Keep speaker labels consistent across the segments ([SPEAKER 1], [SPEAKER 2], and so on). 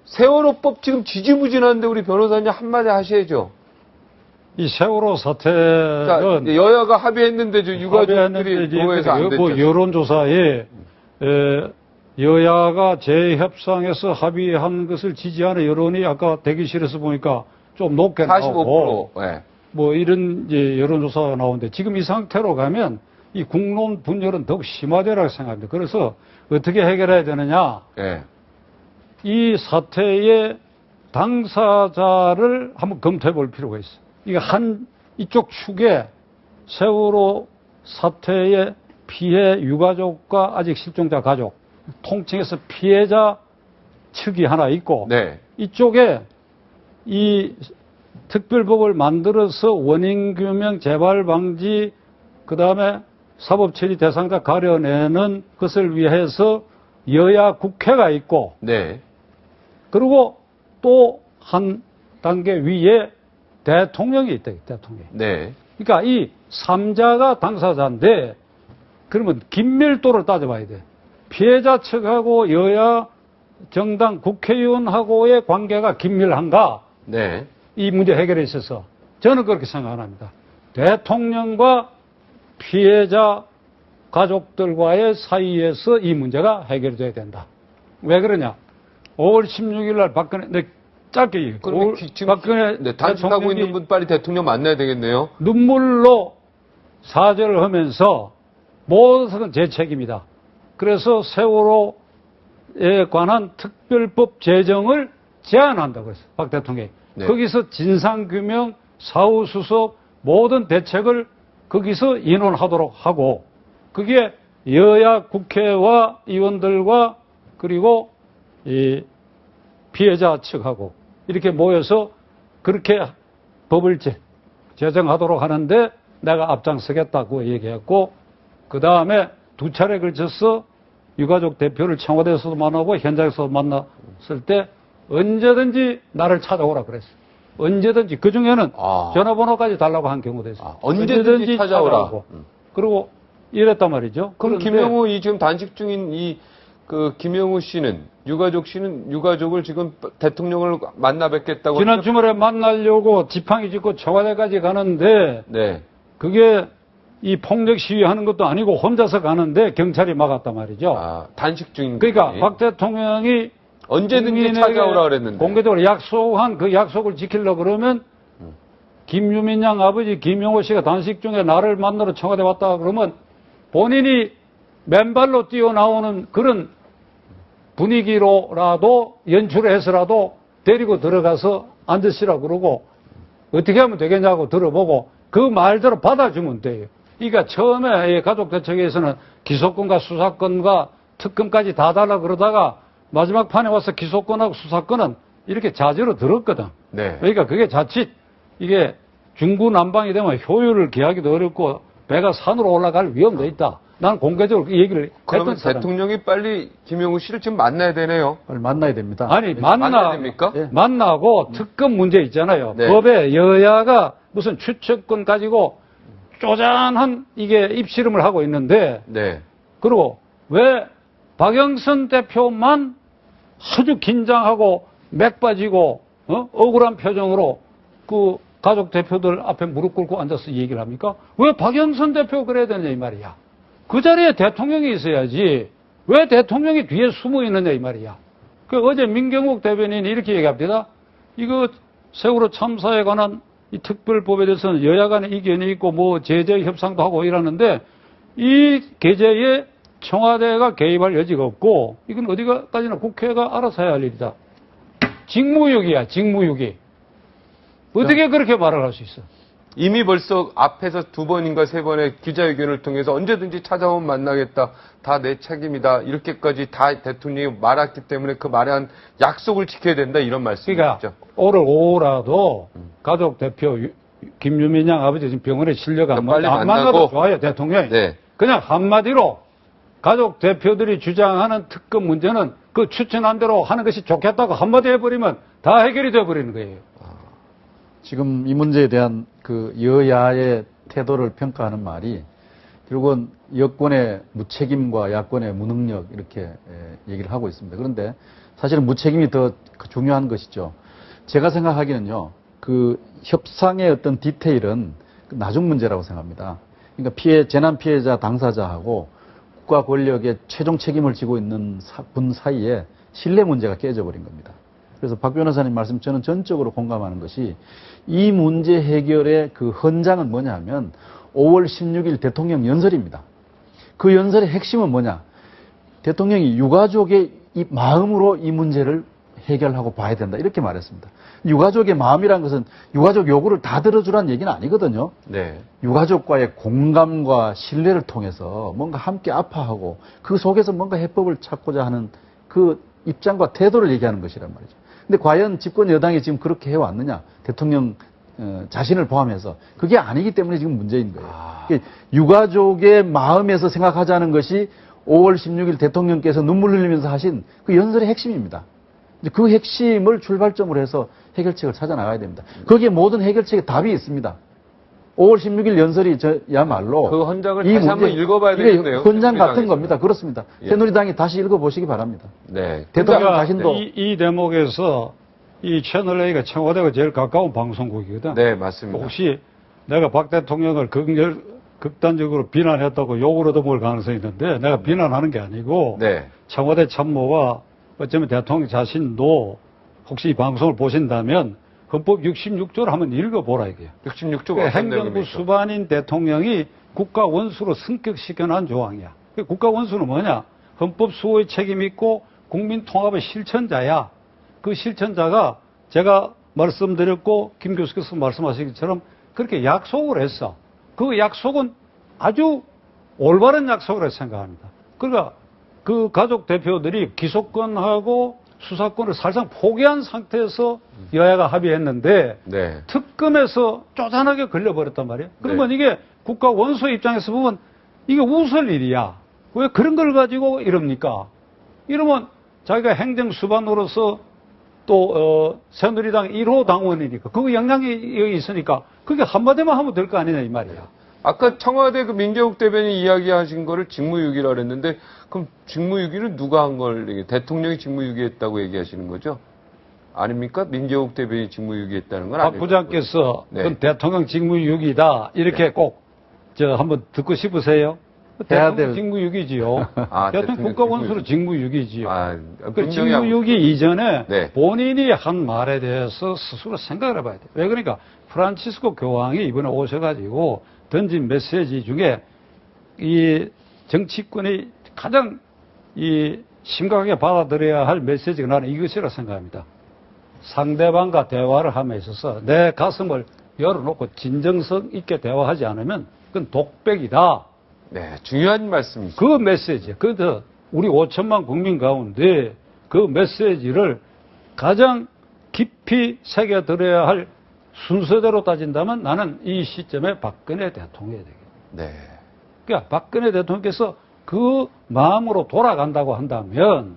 [SPEAKER 1] 세월호법 지금 지지부진한데 우리 변호사님 한마디 하셔야죠.
[SPEAKER 2] 이 세월호
[SPEAKER 1] 자,
[SPEAKER 2] 사태는
[SPEAKER 1] 여야가 합의했는데 유가족들이 동의해서 안 됐죠.
[SPEAKER 2] 뭐 여론조사에 여야가 재협상에서 합의한 것을 지지하는 여론이 아까 대기실에서 보니까 좀 높게
[SPEAKER 1] 45%.
[SPEAKER 2] 나오고
[SPEAKER 1] 네.
[SPEAKER 2] 뭐 이런 이제 여론조사가 나오는데 지금 이 상태로 가면 이 국론 분열은 더욱 심화되라고 생각합니다. 그래서 어떻게 해결해야 되느냐?
[SPEAKER 1] 네.
[SPEAKER 2] 이 사태의 당사자를 한번 검토해 볼 필요가 있어요. 이게 이쪽 축에 세월호 사태의 피해 유가족과 아직 실종자 가족, 통칭해서 피해자 측이 하나 있고,
[SPEAKER 1] 네.
[SPEAKER 2] 이쪽에 이 특별법을 만들어서 원인규명, 재발방지, 그 다음에 사법처리 대상자 가려내는 것을 위해서 여야 국회가 있고,
[SPEAKER 1] 네.
[SPEAKER 2] 그리고 또 한 단계 위에 대통령이 있다, 대통령이.
[SPEAKER 1] 네.
[SPEAKER 2] 그러니까 이 3자가 당사자인데, 그러면 긴밀도를 따져봐야 돼. 피해자 측하고 여야 정당 국회의원하고의 관계가 긴밀한가?
[SPEAKER 1] 네.
[SPEAKER 2] 이 문제 해결에 있어서 저는 그렇게 생각합니다. 대통령과 피해자 가족들과의 사이에서 이 문제가 해결돼야 된다. 왜 그러냐? 5월 16일 날 박근혜, 네, 짧게 얘기해.
[SPEAKER 1] 그럼 지금
[SPEAKER 2] 박근혜
[SPEAKER 1] 네, 단식하고 있는 분 빨리 대통령 만나야 되겠네요.
[SPEAKER 2] 눈물로 사죄를 하면서 모든 것은 제 책임이다. 그래서 세월호에 관한 특별법 제정을 제안한다고 했어요. 박 대통령이.
[SPEAKER 1] 네.
[SPEAKER 2] 거기서 진상규명, 사후수석 모든 대책을 거기서 인원하도록 하고 그게 여야 국회와 의원들과 그리고 이 피해자 측하고 이렇게 모여서 그렇게 법을 제정하도록 하는데 내가 앞장서겠다고 얘기했고 그 다음에 2차례 걸쳐서 유가족 대표를 청와대에서도 만나고 현장에서도 만났을 때 언제든지 나를 찾아오라 그랬어요. 언제든지 그중에는 전화번호까지 달라고 한 경우도 있어요.
[SPEAKER 1] 언제든지 찾아오라.
[SPEAKER 2] 그리고 이랬단 말이죠.
[SPEAKER 1] 그럼 김영우 이 지금 단식 중인 김영우 씨는 유가족을 지금 대통령을 만나 뵙겠다고
[SPEAKER 2] 지난 주말에 만나려고 지팡이 짚고 청와대까지 가는데
[SPEAKER 1] 네.
[SPEAKER 2] 그게 이 폭력 시위하는 것도 아니고 혼자서 가는데 경찰이 막았단 말이죠.
[SPEAKER 1] 단식 중인
[SPEAKER 2] 그러니까
[SPEAKER 1] 분이.
[SPEAKER 2] 박 대통령이
[SPEAKER 1] 언제든지 찾아오라 그랬는데
[SPEAKER 2] 공개적으로 약속한 그 약속을 지키려고 그러면 김유민 양 아버지 김영호 씨가 단식 중에 나를 만나러 청와대 왔다 그러면 본인이 맨발로 뛰어나오는 그런 분위기로라도 연출을 해서라도 데리고 들어가서 앉으시라고 그러고 어떻게 하면 되겠냐고 들어보고 그 말대로 받아주면 돼요. 그러니까 처음에 가족대책에서는 기소권과 수사권과 특검까지 다 달라 그러다가 마지막 판에 와서 기소권하고 수사권은 이렇게 자제로 들었거든.
[SPEAKER 1] 네.
[SPEAKER 2] 그러니까 그게 자칫 이게 중구난방이 되면 효율을 기하기도 어렵고 배가 산으로 올라갈 위험도 있다. 난 공개적으로 그 얘기를
[SPEAKER 1] 그러면
[SPEAKER 2] 했던 사람.
[SPEAKER 1] 대통령이 빨리 김영우 씨를 지금 만나야 되네요.
[SPEAKER 3] 빨리 만나야 됩니다.
[SPEAKER 2] 아니
[SPEAKER 1] 만나야 됩니까?
[SPEAKER 2] 만나고 특검 문제 있잖아요.
[SPEAKER 1] 네.
[SPEAKER 2] 법에 여야가 무슨 추측권 가지고 쪼잔한 이게 입씨름을 하고 있는데
[SPEAKER 1] 네.
[SPEAKER 2] 그리고 왜 박영선 대표만 아주 긴장하고 맥 빠지고 억울한 표정으로 그 가족 대표들 앞에 무릎 꿇고 앉아서 얘기를 합니까? 왜 박영선 대표가 그래야 되느냐 이 말이야. 그 자리에 대통령이 있어야지 왜 대통령이 뒤에 숨어 있느냐 이 말이야. 그 어제 민경욱 대변인이 이렇게 얘기합니다. 이거 세월호 참사에 관한 이 특별법에 대해서는 여야 간에 이견이 있고 뭐 제재 협상도 하고 이러는데 이 계제에 청와대가 개입할 여지가 없고 이건 어디까지나 국회가 알아서 해야 할 일이다. 직무유기야, 직무유기. 어떻게 그렇게 말을 할 수 있어?
[SPEAKER 1] 이미 벌써 앞에서 2번인가 3번의 기자회견을 통해서 언제든지 찾아오면 만나겠다. 다 내 책임이다. 이렇게까지 다 대통령이 말했기 때문에 그 말에 한 약속을 지켜야 된다. 이런 말씀이죠.
[SPEAKER 2] 그러니까 오늘 오후라도 가족 대표 김유민 양 아버지 지금 병원에 실려가
[SPEAKER 1] 빨리
[SPEAKER 2] 안
[SPEAKER 1] 만나고.
[SPEAKER 2] 만나도 좋아요, 대통령이.
[SPEAKER 1] 네.
[SPEAKER 2] 그냥 한마디로 가족 대표들이 주장하는 특검 문제는 그 추천한 대로 하는 것이 좋겠다고 한마디 해버리면 다 해결이 돼버리는 거예요.
[SPEAKER 3] 지금 이 문제에 대한 그 여야의 태도를 평가하는 말이 결국은 여권의 무책임과 야권의 무능력 이렇게 얘기를 하고 있습니다. 그런데 사실은 무책임이 더 중요한 것이죠. 제가 생각하기에는요, 그 협상의 어떤 디테일은 나중 문제라고 생각합니다. 그러니까 재난 피해자 당사자하고 국가 권력의 최종 책임을 지고 있는 분 사이에 신뢰 문제가 깨져버린 겁니다. 그래서 박 변호사님 말씀 저는 전적으로 공감하는 것이 이 문제 해결의 그 헌장은 뭐냐 하면 5월 16일 대통령 연설입니다. 그 연설의 핵심은 뭐냐? 대통령이 유가족의 이 마음으로 이 문제를 해결하고 봐야 된다. 이렇게 말했습니다. 유가족의 마음이란 것은 유가족 요구를 다 들어주라는 얘기는 아니거든요.
[SPEAKER 1] 네.
[SPEAKER 3] 유가족과의 공감과 신뢰를 통해서 뭔가 함께 아파하고 그 속에서 뭔가 해법을 찾고자 하는 그 입장과 태도를 얘기하는 것이란 말이죠. 근데 과연 집권 여당이 지금 그렇게 해왔느냐? 대통령 자신을 포함해서 그게 아니기 때문에 지금 문제인 거예요. 유가족의 마음에서 생각하자는 것이 5월 16일 대통령께서 눈물 흘리면서 하신 그 연설의 핵심입니다. 그 핵심을 출발점으로 해서 해결책을 찾아 나가야 됩니다. 거기에 모든 해결책에 답이 있습니다. 5월 16일 연설이 저야말로
[SPEAKER 1] 그 헌장을 다시 한번 읽어봐야 되겠네요.
[SPEAKER 3] 헌장 같은 겁니다. 그렇습니다. 예. 새누리당이 다시 읽어보시기 바랍니다.
[SPEAKER 1] 네.
[SPEAKER 3] 대통령 자신도
[SPEAKER 2] 이 대목에서 이 채널A가 청와대가 제일 가까운 방송국이거든.
[SPEAKER 1] 네, 맞습니다.
[SPEAKER 2] 혹시 내가 박 대통령을 극단적으로 비난했다고 욕을 얻어먹을 가능성이 있는데 내가 비난하는 게 아니고
[SPEAKER 1] 네.
[SPEAKER 2] 청와대 참모와 어쩌면 대통령 자신도 혹시 이 방송을 보신다면 헌법 66조를 한번 읽어보라 이게.
[SPEAKER 1] 66조가
[SPEAKER 2] 행정부 수반인 대통령이 국가 원수로 승격시켜놓은 조항이야. 국가 원수는 뭐냐? 헌법 수호의 책임이 있고 국민 통합의 실천자야. 그 실천자가 제가 말씀드렸고 김 교수께서 말씀하신 것처럼 그렇게 약속을 했어. 그 약속은 아주 올바른 약속이라고 생각합니다. 그러니까 그 가족 대표들이 기소권하고 수사권을 사실상 포기한 상태에서 여야가 합의했는데
[SPEAKER 1] 네.
[SPEAKER 2] 특검에서 쪼잔하게 걸려버렸단 말이에요. 그러면
[SPEAKER 1] 네.
[SPEAKER 2] 이게 국가 원수의 입장에서 보면 이게 웃을 일이야. 왜 그런 걸 가지고 이럽니까? 이러면 자기가 행정수반으로서 또 새누리당 1호 당원이니까 그 영향이 있으니까 그게 한마디만 하면 될 거 아니냐 이 말이야.
[SPEAKER 1] 아까 청와대 그 민경욱 대변인 이야기하신 거를 직무유기라 그랬는데 그럼 직무유기는 누가 한 걸 대통령이 직무유기했다고 얘기하시는 거죠? 아닙니까? 민경욱 대변인이 직무유기했다는 건
[SPEAKER 2] 박
[SPEAKER 1] 아니에요.
[SPEAKER 2] 부장께서
[SPEAKER 1] 네.
[SPEAKER 2] 그건 대통령 직무유기다 이렇게 꼭 한번 듣고 싶으세요? 대통령 직무유기지요.
[SPEAKER 1] 아,
[SPEAKER 2] 대통령 국가원수로 직무유기지요.
[SPEAKER 1] 아,
[SPEAKER 2] 그
[SPEAKER 1] 분명히
[SPEAKER 2] 직무유기 이전에
[SPEAKER 1] 네.
[SPEAKER 2] 본인이 한 말에 대해서 스스로 생각을 해봐야 돼요. 왜 그러니까 프란치스코 교황이 이번에 오셔가지고 던진 메시지 중에 이 정치권이 가장 이 심각하게 받아들여야 할 메시지가 나는 이것이라 생각합니다. 상대방과 대화를 함에 있어서 내 가슴을 열어놓고 진정성 있게 대화하지 않으면 그건 독백이다.
[SPEAKER 1] 네, 중요한 말씀이죠.
[SPEAKER 2] 그 메시지, 그래서 우리 5천만 국민 가운데 그 메시지를 가장 깊이 새겨들어야 할 순서대로 따진다면 나는 이 시점에 박근혜 대통령이 되겠다.
[SPEAKER 1] 네.
[SPEAKER 2] 그러니까 박근혜 대통령께서 그 마음으로 돌아간다고 한다면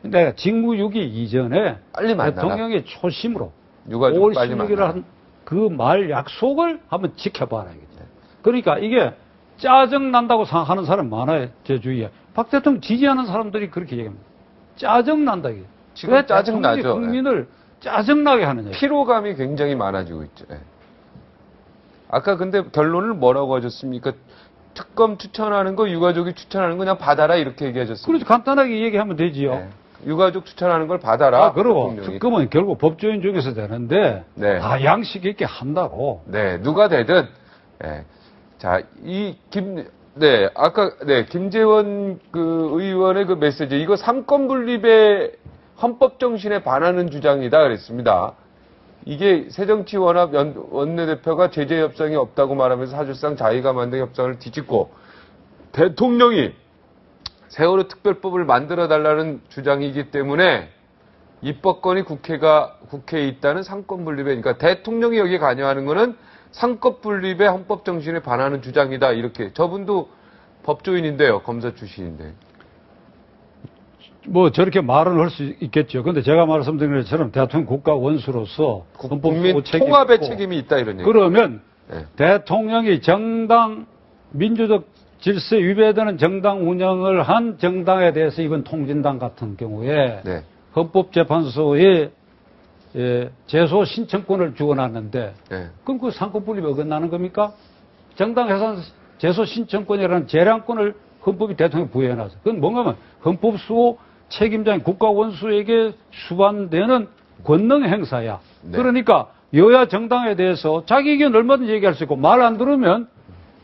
[SPEAKER 2] 내가 직무유기 이전에
[SPEAKER 1] 빨리 만나라.
[SPEAKER 2] 대통령의 초심으로
[SPEAKER 1] 유가족
[SPEAKER 2] 5월
[SPEAKER 1] 빨리
[SPEAKER 2] 16일을
[SPEAKER 1] 만나라.
[SPEAKER 2] 한 그 말 약속을 한번 지켜봐야겠죠. 그러니까 이게 짜증난다고 생각하는 사람 많아요. 제 주위에. 박 대통령 지지하는 사람들이 그렇게 얘기합니다. 짜증난다. 이게.
[SPEAKER 1] 지금
[SPEAKER 2] 왜
[SPEAKER 1] 짜증나죠.
[SPEAKER 2] 대통령이 국민을 짜증나게 하느냐.
[SPEAKER 1] 피로감이 굉장히 많아지고 있죠. 네. 아까 근데 결론을 뭐라고 하셨습니까? 특검 추천하는 거, 유가족이 추천하는 거 그냥 받아라 이렇게 얘기하셨습니다.
[SPEAKER 2] 그렇죠. 간단하게 얘기하면 되지요.
[SPEAKER 1] 네. 유가족 추천하는 걸 받아라.
[SPEAKER 2] 그리고
[SPEAKER 1] 대통령이.
[SPEAKER 2] 특검은 결국 법조인 중에서 되는데
[SPEAKER 1] 네.
[SPEAKER 2] 다 양식 있게 한다고.
[SPEAKER 1] 네, 누가 되든. 네. 자, 김재원 그 의원의 그 메시지, 이거 삼권 분립의 헌법 정신에 반하는 주장이다 그랬습니다. 이게 새정치원합 원내대표가 제재 협상이 없다고 말하면서 사실상 자기가 만든 협상을 뒤집고 대통령이 세월호 특별법을 만들어 달라는 주장이기 때문에 입법권이 국회에 있다는 상권 분립에, 그러니까 대통령이 여기에 관여하는 거는 상권 분립의 헌법 정신에 반하는 주장이다. 이렇게. 저분도 법조인인데요. 검사 출신인데.
[SPEAKER 2] 뭐 저렇게 말은 할 수 있겠죠. 근데 제가 말씀드린 것처럼 대통령 국가 원수로서
[SPEAKER 1] 국민 통합의 책임이 있다 이런 얘기.
[SPEAKER 2] 그러면
[SPEAKER 1] 네.
[SPEAKER 2] 대통령이 정당 민주적 질서 위배되는 정당 운영을 한 정당에 대해서 이번 통진당 같은 경우에
[SPEAKER 1] 네.
[SPEAKER 2] 헌법재판소에 제소 신청권을 주어놨는데
[SPEAKER 1] 네.
[SPEAKER 2] 그럼 그 상권 분립이 어긋나는 겁니까? 정당 해산 제소 신청권이라는 재량권을 헌법이 대통령에 부여해놨어. 그건 뭔가 하면 헌법수호 책임자인 국가원수에게 수반되는 권능 행사야.
[SPEAKER 1] 네.
[SPEAKER 2] 그러니까 여야 정당에 대해서 자기 의견 얼마든지 얘기할 수 있고 말 안 들으면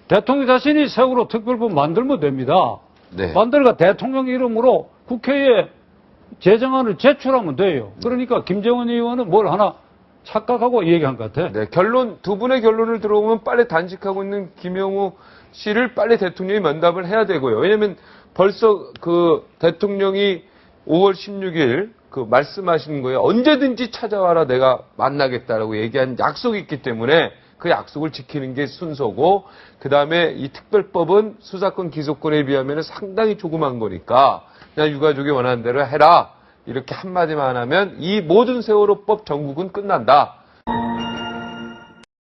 [SPEAKER 2] 대통령 자신이 세월호 특별법 만들면 됩니다.
[SPEAKER 1] 네.
[SPEAKER 2] 만들어가 대통령 이름으로 국회에 제정안을 제출하면 돼요. 그러니까 김정은 의원은 뭘 하나 착각하고 얘기한 것 같아.
[SPEAKER 1] 네, 결론, 두 분의 결론을 들어보면 빨리 단식하고 있는 김영우 씨를 빨리 대통령이 면담을 해야 되고요. 왜냐면 벌써 그 대통령이 5월 16일 그 말씀하신 거에 언제든지 찾아와라 내가 만나겠다라고 얘기한 약속이 있기 때문에 그 약속을 지키는 게 순서고, 그 다음에 이 특별법은 수사권 기소권에 비하면 상당히 조그만 거니까 그냥 유가족이 원하는 대로 해라. 이렇게 한마디만 하면 이 모든 세월호법 전국은 끝난다.